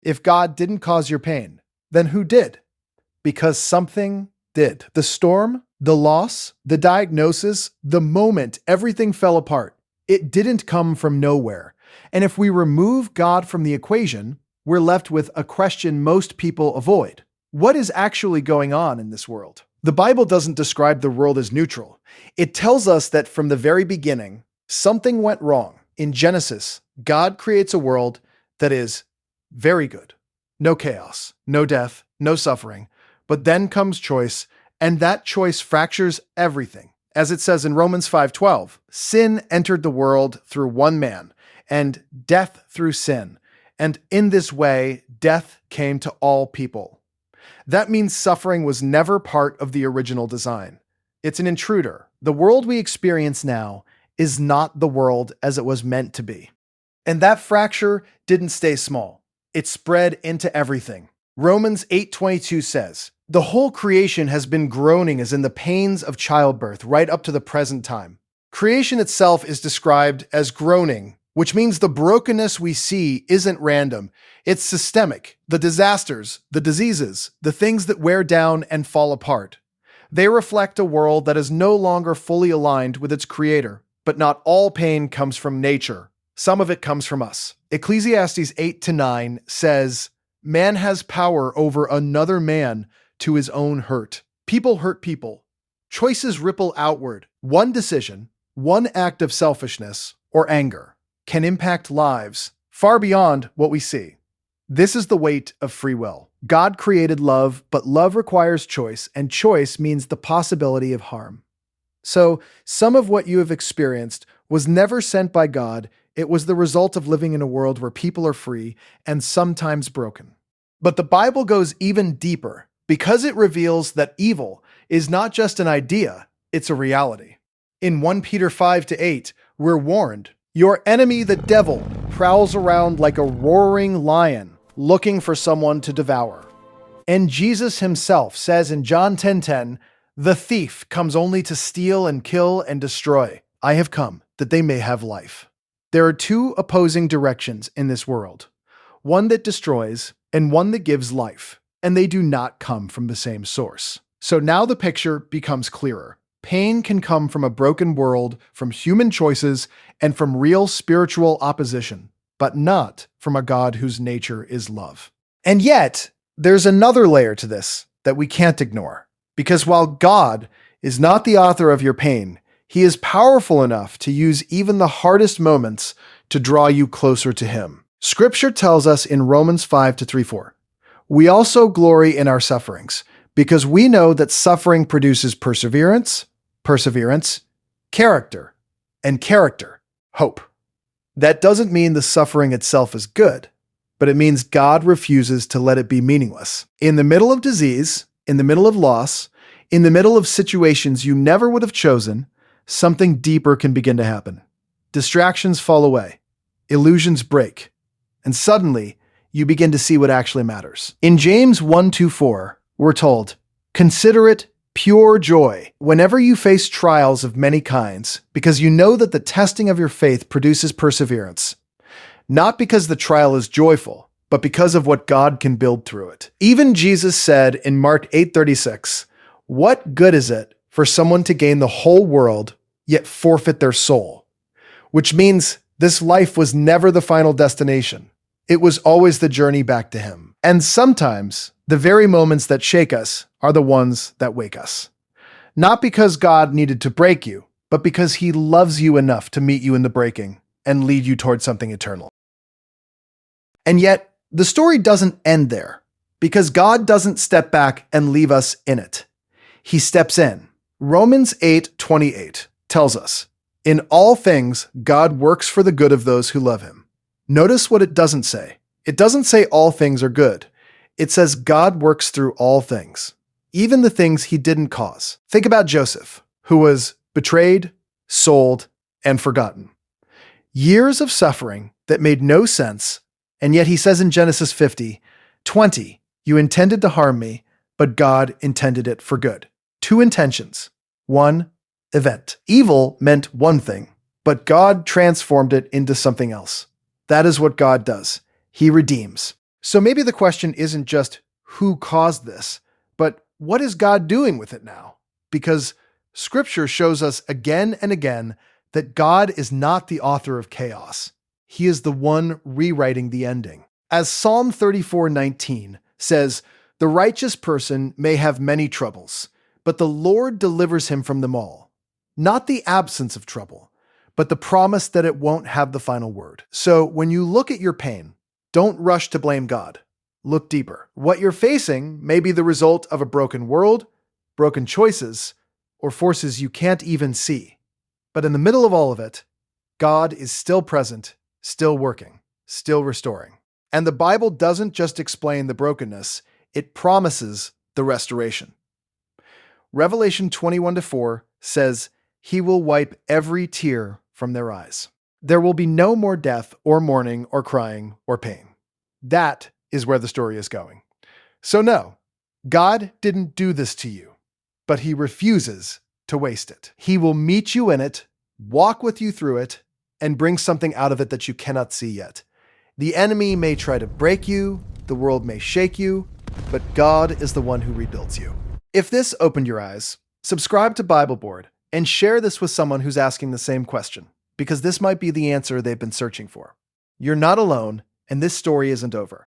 If God didn't cause your pain, then who did? Because something did. The storm, the loss, the diagnosis, the moment everything fell apart, it didn't come from nowhere. And if we remove God from the equation, we're left with a question most people avoid. What is actually going on in this world? The Bible doesn't describe the world as neutral. It tells us that from the very beginning, something went wrong. In Genesis, God creates a world that is very good. No chaos, no death, no suffering. But then comes choice, and that choice fractures everything. As it says in Romans 5:12, sin entered the world through one man, and death through sin. And in this way, death came to all people. That means suffering was never part of the original design. It's an intruder. The world we experience now is not the world as it was meant to be. And that fracture didn't stay small. It spread into everything. Romans 8:22 says, "The whole creation has been groaning as in the pains of childbirth right up to the present time." Creation itself is described as groaning, which means the brokenness we see isn't random. It's systemic. The disasters, the diseases, the things that wear down and fall apart. They reflect a world that is no longer fully aligned with its creator. But not all pain comes from nature. Some of it comes from us. Ecclesiastes 8-9 says, "Man has power over another man to his own hurt." People hurt people. Choices ripple outward. One decision, one act of selfishness or anger can impact lives far beyond what we see. This is the weight of free will. God created love, but love requires choice, and choice means the possibility of harm. So, some of what you have experienced was never sent by God. It was the result of living in a world where people are free and sometimes broken. But the Bible goes even deeper because it reveals that evil is not just an idea, it's a reality. In 1 Peter 5-8, we're warned, "Your enemy, the devil, prowls around like a roaring lion, looking for someone to devour." And Jesus himself says in John 10:10, "The thief comes only to steal and kill and destroy. I have come that they may have life." There are two opposing directions in this world, one that destroys and one that gives life, and they do not come from the same source. So now the picture becomes clearer. Pain can come from a broken world, from human choices, and from real spiritual opposition, but not from a God whose nature is love. And yet, there's another layer to this that we can't ignore. Because while God is not the author of your pain, He is powerful enough to use even the hardest moments to draw you closer to Him. Scripture tells us in Romans 5-3-4, "We also glory in our sufferings, because we know that suffering produces perseverance, character, and character, hope." That doesn't mean the suffering itself is good, but it means God refuses to let it be meaningless. In the middle of disease, in the middle of loss, in the middle of situations you never would have chosen, something deeper can begin to happen. Distractions fall away, illusions break, and suddenly you begin to see what actually matters. In James 1-4, we're told, "Consider it pure joy whenever you face trials of many kinds, because you know that the testing of your faith produces perseverance. Not because the trial is joyful, but because of what God can build through it." Even Jesus said in Mark 8:36, "What good is it for someone to gain the whole world, yet forfeit their soul?" Which means this life was never the final destination. It was always the journey back to Him. And sometimes the very moments that shake us are the ones that wake us. Not because God needed to break you, but because He loves you enough to meet you in the breaking and lead you towards something eternal. And yet, the story doesn't end there, because God doesn't step back and leave us in it. He steps in. Romans 8:28 tells us, "In all things, God works for the good of those who love Him." Notice what it doesn't say. It doesn't say all things are good. It says God works through all things, even the things He didn't cause. Think about Joseph, who was betrayed, sold, and forgotten. Years of suffering that made no sense, and yet he says in Genesis 50:20, "You intended to harm me, but God intended it for good." Two intentions. One event. Evil meant one thing, but God transformed it into something else. That is what God does. He redeems. So maybe the question isn't just who caused this, but what is God doing with it now? Because Scripture shows us again and again that God is not the author of chaos. He is the one rewriting the ending. As Psalm 34:19 says, "The righteous person may have many troubles, but the Lord delivers him from them all." Not the absence of trouble, but the promise that it won't have the final word. So when you look at your pain, don't rush to blame God. Look deeper. What you're facing may be the result of a broken world, broken choices, or forces you can't even see. But in the middle of all of it, God is still present, still working, still restoring. And the Bible doesn't just explain the brokenness, it promises the restoration. Revelation 21-4 says, "He will wipe every tear from their eyes." There will be no more death or mourning or crying or pain. That is where the story is going. So no, God didn't do this to you, but He refuses to waste it. He will meet you in it, walk with you through it, and bring something out of it that you cannot see yet. The enemy may try to break you, the world may shake you, but God is the one who rebuilds you. If this opened your eyes, subscribe to Bible Board and share this with someone who's asking the same question, because this might be the answer they've been searching for. You're not alone, and this story isn't over.